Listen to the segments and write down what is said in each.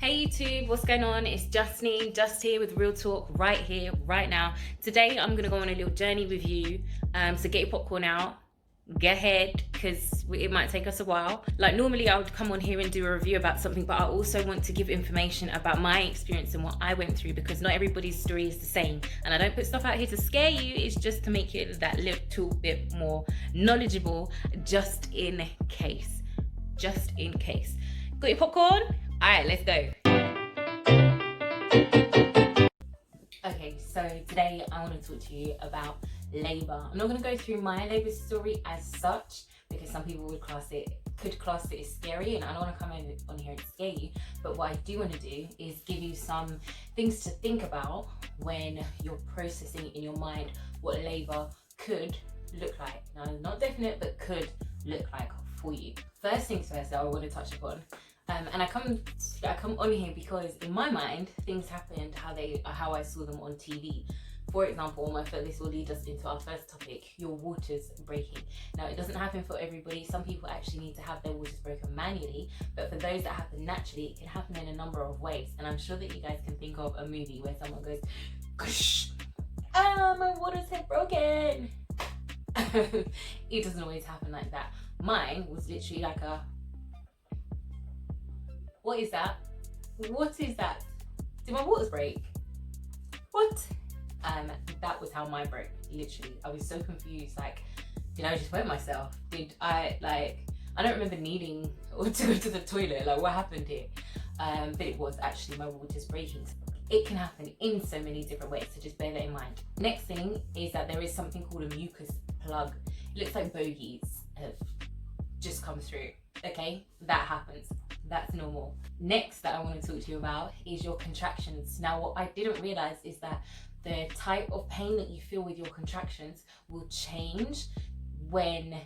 Hey YouTube, what's going on? It's just Neene, just here with Real Talk right here, right now. Today I'm gonna go on a little journey with you. So get your popcorn out, get ahead, because it might take us a while. Like normally I would come on here and do a review about something, but I also want to give information about my experience and what I went through, because not everybody's story is the same. And I don't put stuff out here to scare you, it's just to make it that little bit more knowledgeable, just in case. Just in case. Got your popcorn? Alright, let's go. Okay, so today I want to talk to you about labour. I'm not going to go through my labour story as such, because some people could class it as scary, and I don't want to come on here and scare you. But what I do want to do is give you some things to think about when you're processing in your mind what labour could look like. Now, not definite, but could look like for you. First things first that I want to touch upon. And I come on here because in my mind things happened how I saw them on TV. For example, this will lead us into our first topic: your waters breaking. Now, it doesn't happen for everybody. Some people actually need to have their waters broken manually, but for those that happen naturally, it can happen in a number of ways. And I'm sure that you guys can think of a movie where someone goes, "Kush, my waters have broken." It doesn't always happen like that. Mine was literally like a, what is that? What is that? Did my waters break? What? That was how mine broke, literally. I was so confused, like, did I just wet myself? I don't remember needing or to go to the toilet, like what happened here? But it was actually my waters breaking. It can happen in so many different ways, so just bear that in mind. Next thing is that there is something called a mucus plug. It looks like bogies have just come through, okay? That happens. That's normal. Next that I want to talk to you about is your contractions. Now, what I didn't realize is that the type of pain that you feel with your contractions will change when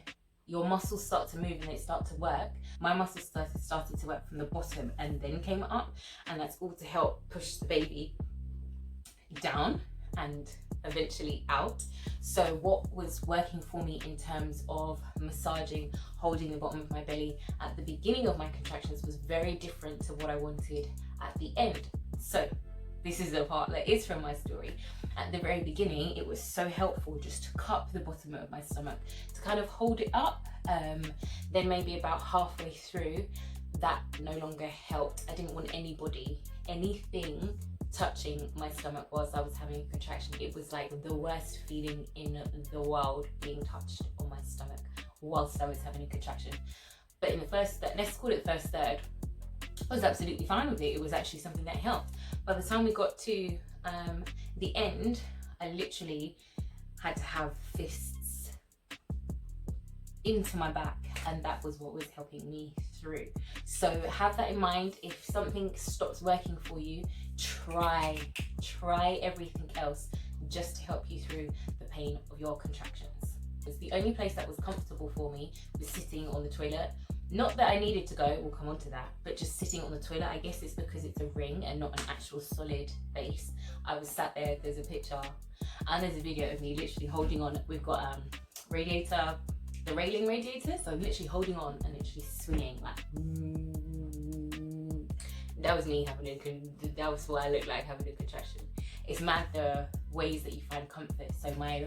your muscles start to move and they start to work. My muscles started to work from the bottom and then came up, and that's all to help push the baby down and eventually out. So what was working for me in terms of massaging, holding the bottom of my belly at the beginning of my contractions was very different to what I wanted at the end. So this is the part that is from my story. At the very beginning, it was so helpful just to cup the bottom of my stomach, to kind of hold it up. Then maybe about halfway through, that no longer helped. I didn't want anything touching my stomach whilst I was having a contraction. It was like the worst feeling in the world, being touched on my stomach whilst I was having a contraction. But in the first, let's call it first third, I was absolutely fine with it. It was actually something that helped. By the time we got to the end, I literally had to have fists into my back, and that was what was helping me through. So have that in mind. If something stops working for you, try everything else just to help you through the pain of your contractions. It's the only place that was comfortable for me was sitting on the toilet. Not that I needed to go, we'll come on to that, but just sitting on the toilet. I guess it's because it's a ring and not an actual solid base. I was sat there, there's a picture and there's a video of me literally holding on. We've got radiator, the railing radiator, so I'm literally holding on and literally swinging like, that was me that was what I looked like having a contraction. It's mad the ways that you find comfort. So my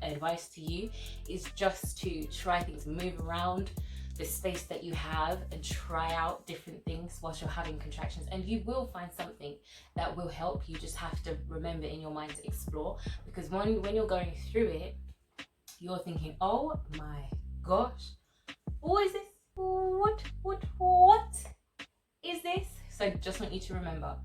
advice to you is just to try things, move around the space that you have and try out different things whilst you're having contractions, and you will find something that will help. You just have to remember in your mind to explore, because when you're going through it, you're thinking, oh my gosh, what is this? What is this? So I just want you to remember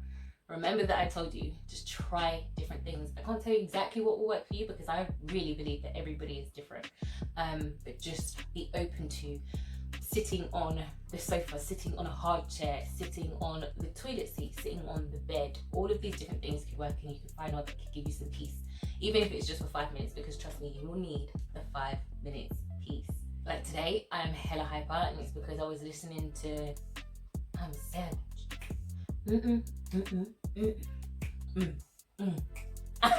that I told you, just try different things. I can't tell you exactly what will work for you, because I really believe that everybody is different, but just be open to sitting on the sofa, sitting on a hard chair, sitting on the toilet seat, sitting on the bed. All of these different things could work, and you can find out that could give you some peace, even if it's just for 5 minutes, because trust me, you will need the 5 minutes peace. Like today, I'm hella hyper, and it's because I was listening to I'm Savage.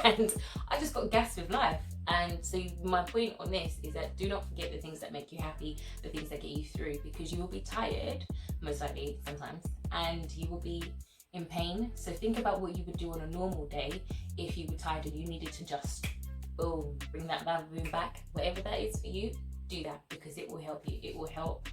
And I just got gassed with life. And so my point on this is that do not forget the things that make you happy, the things that get you through, because you will be tired, most likely sometimes, and you will be in pain. So think about what you would do on a normal day if you were tired and you needed to just, boom, bring that boom back. Whatever that is for you, do that, because it will help you. It will help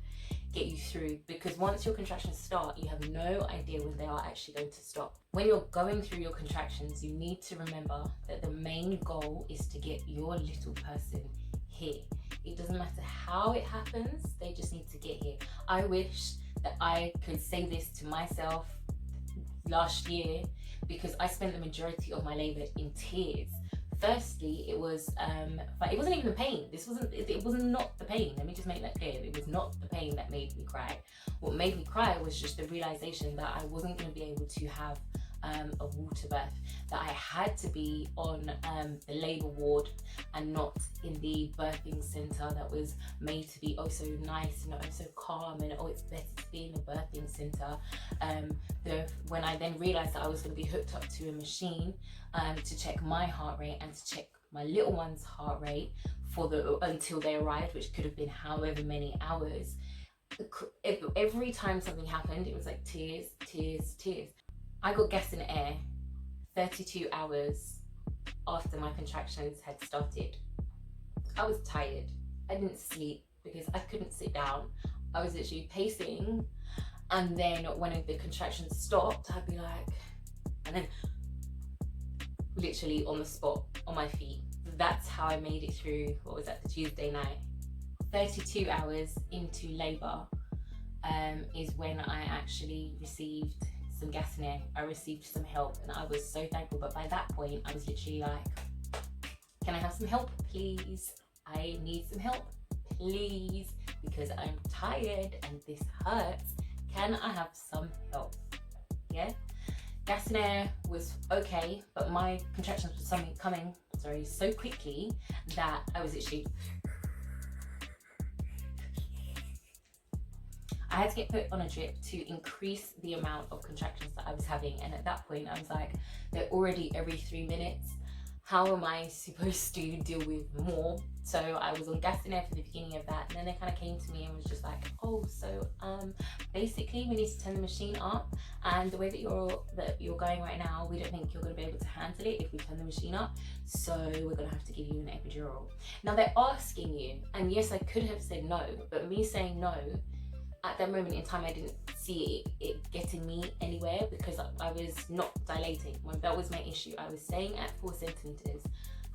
get you through, because once your contractions start, you have no idea when they are actually going to stop. When you're going through your contractions, you need to remember that the main goal is to get your little person here. It doesn't matter how it happens, they just need to get here. I wish that I could say this to myself last year, because I spent the majority of my labour in tears. Firstly, it wasn't even the pain. It was not the pain. Let me just make that clear. It was not the pain that made me cry. What made me cry was just the realization that I wasn't going to be able to have a water birth, that I had to be on the labour ward and not in the birthing centre that was made to be oh so nice and oh so calm, and oh it's better to be in a birthing centre. When I then realised that I was going to be hooked up to a machine to check my heart rate and to check my little one's heart rate until they arrived, which could have been however many hours. Every time something happened, it was like tears, tears, tears. I got gas and air 32 hours after my contractions had started. I was tired. I didn't sleep because I couldn't sit down. I was literally pacing, and then when the contractions stopped, I'd be like, and then literally on the spot, on my feet. That's how I made it through, what was that, the Tuesday night. 32 hours into labour is when I actually received some gas and air. I received some help, and I was so thankful. But by that point, I was literally like, can I have some help, please? I need some help, please, because I'm tired and this hurts. Can I have some help? Yeah? Gas and air was okay, but my contractions were coming so quickly that I was literally, I had to get put on a drip to increase the amount of contractions that I was having. And at that point, I was like, they're already every 3 minutes. How am I supposed to deal with more? So I was on gas and air for the beginning of that. And then they kind of came to me and was just like, oh, so basically we need to turn the machine up. And the way that you're going right now, we don't think you're going to be able to handle it if we turn the machine up. So we're going to have to give you an epidural. Now they're asking you, and yes, I could have said no, but me saying no, at that moment in time, I didn't see it getting me anywhere because I was not dilating. That was my issue. I was staying at 4 centimeters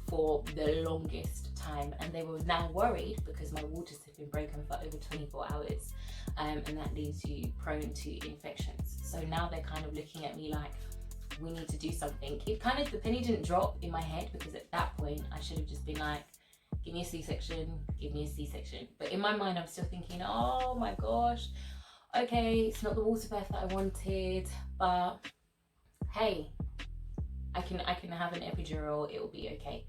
for the longest time, and they were now worried because my waters had been broken for over 24 hours, and that leaves you prone to infections. So now they're kind of looking at me like, we need to do something. The penny didn't drop in my head, because at that point I should have just been like, give me a C-section, give me a C-section. But in my mind, I'm still thinking, oh my gosh, okay, it's not the water birth that I wanted, but hey, I can have an epidural, it will be okay.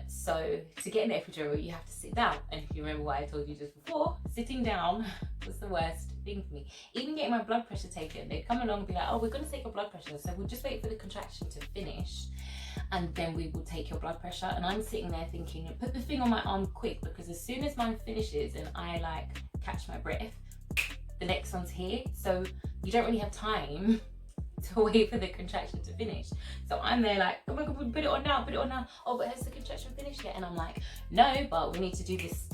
So to get an epidural, you have to sit down. And if you remember what I told you just before, sitting down was the worst thing for me. Even getting my blood pressure taken, they'd come along and be like, oh, we're gonna take your blood pressure, so we'll just wait for the contraction to finish, and then we will take your blood pressure. And I'm sitting there thinking, put the thing on my arm quick, because as soon as mine finishes and I like catch my breath, the next one's here. So you don't really have time to wait for the contraction to finish. So I'm there like, oh my god, put it on now, put it on now. Oh, but has the contraction finished yet? And I'm like, no, but we need to do this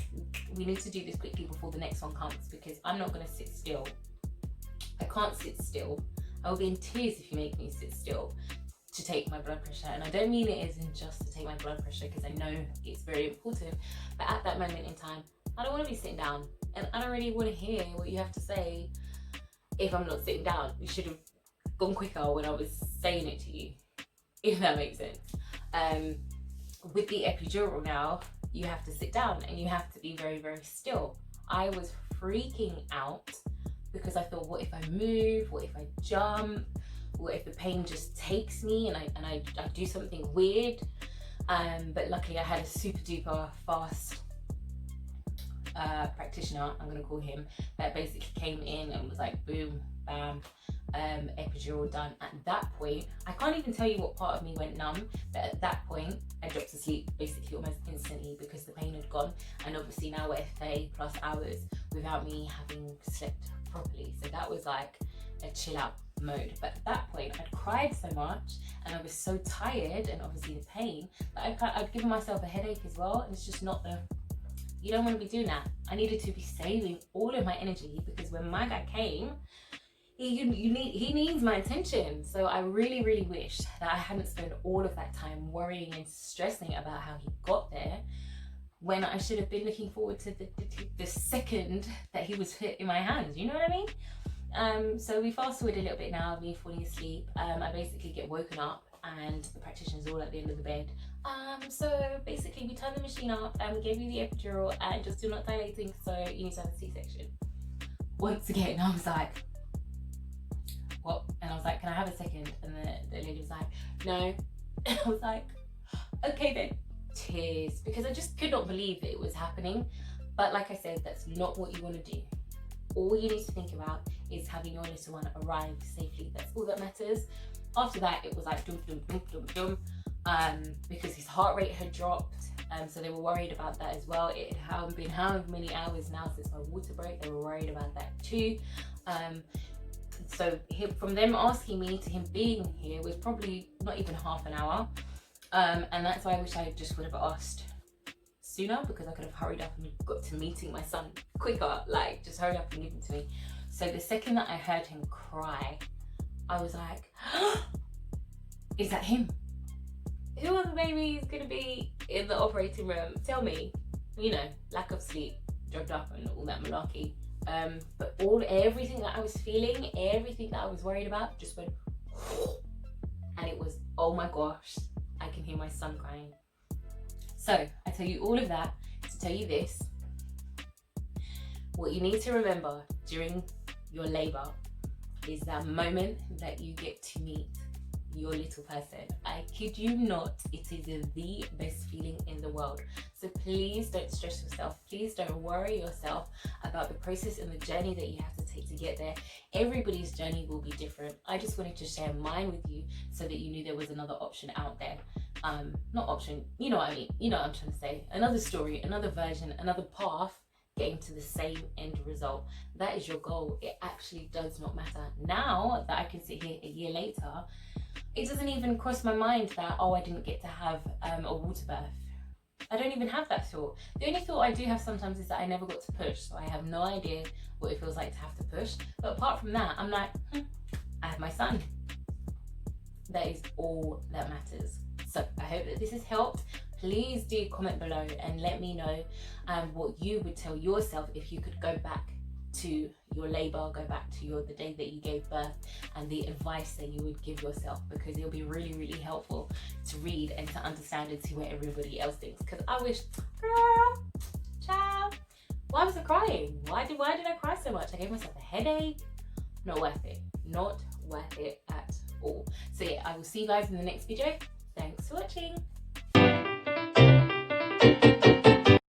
quickly before the next one comes, because I'm not gonna sit still. I can't sit still. I will be in tears if you make me sit still to take my blood pressure. And I don't mean it isn't just to take my blood pressure, because I know it's very important, but at that moment in time, I don't want to be sitting down, and I don't really want to hear what you have to say if I'm not sitting down. You should have gone quicker when I was saying it to you, if that makes sense. With the epidural now, you have to sit down and you have to be very, very still. I was freaking out because I thought, what if I move? What if I jump? What if the pain just takes me and I do something weird? But luckily I had a super duper fast practitioner, I'm gonna call him, that basically came in and was like, boom, bam, epidural done. At that point, I can't even tell you what part of me went numb, but at that point I dropped to sleep basically almost instantly because the pain had gone. And obviously now we're 30 plus hours without me having slept properly, so that was like a chill out mode. But at that point, I'd cried so much and I was so tired, and obviously the pain, that I'd given myself a headache as well. And it's just not the, you don't want to be doing that. I needed to be saving all of my energy, because when my guy came, he needs my attention. So I really, really wish that I hadn't spent all of that time worrying and stressing about how he got there, when I should have been looking forward to the second that he was hit in my hands. You know what I mean? So we fast forward a little bit now, me falling asleep. I basically get woken up and the practitioner's all at the end of the bed. So basically we turned the machine up and we gave you the epidural and just do not dilating, so you need to have a C-section. Once again, I was like, what? And I was like, can I have a second? And the lady was like, no. And I was like, okay then. Tears, because I just could not believe that it was happening. But like I said, that's not what you want to do. All you need to think about is having your little one arrive safely. That's all that matters. After that, it was like dum dum dum dum dum, because his heart rate had dropped, so they were worried about that as well. It had been how many hours now since my water break? They were worried about that too. So from them asking me to him being here was probably not even half an hour. And that's why I wish I just would have asked sooner, because I could have hurried up and got to meeting my son quicker. Like, just hurry up and give him to me. So the second that I heard him cry, I was like, is that him? Who other baby is gonna be in the operating room? Tell me. You know, lack of sleep, drugged up and all that malarkey. But everything that I was feeling, everything that I was worried about just went, and it was, oh my gosh, I can hear my son crying. So I tell you all of that to tell you this: what you need to remember during your labor is that moment that you get to meet your little person. I kid you not, it is the best feeling in the world. So please don't stress yourself. Please don't worry yourself about the process and the journey that you have to take to get there. Everybody's journey will be different. I just wanted to share mine with you so that you knew there was another option out there. Not option, you know what I mean, you know what I'm trying to say. Another story, another version, another path getting to the same end result. That is your goal. It actually does not matter. Now that I can sit here a year later, it doesn't even cross my mind that, oh, I didn't get to have a water birth. I don't even have that thought. The only thought I do have sometimes is that I never got to push, so I have no idea what it feels like to have to push. But apart from that, I'm like, I have my son. That is all that matters. So I hope that this has helped. Please do comment below and let me know what you would tell yourself if you could go back to your labor, go back to the day that you gave birth, and the advice that you would give yourself, because it'll be really, really helpful to read and to understand and see what everybody else thinks. Because I wish, girl, child, why was I crying? Why did I cry so much? I gave myself a headache. Not worth it. Not worth it at all. So yeah, I will see you guys in the next video. Thanks for watching.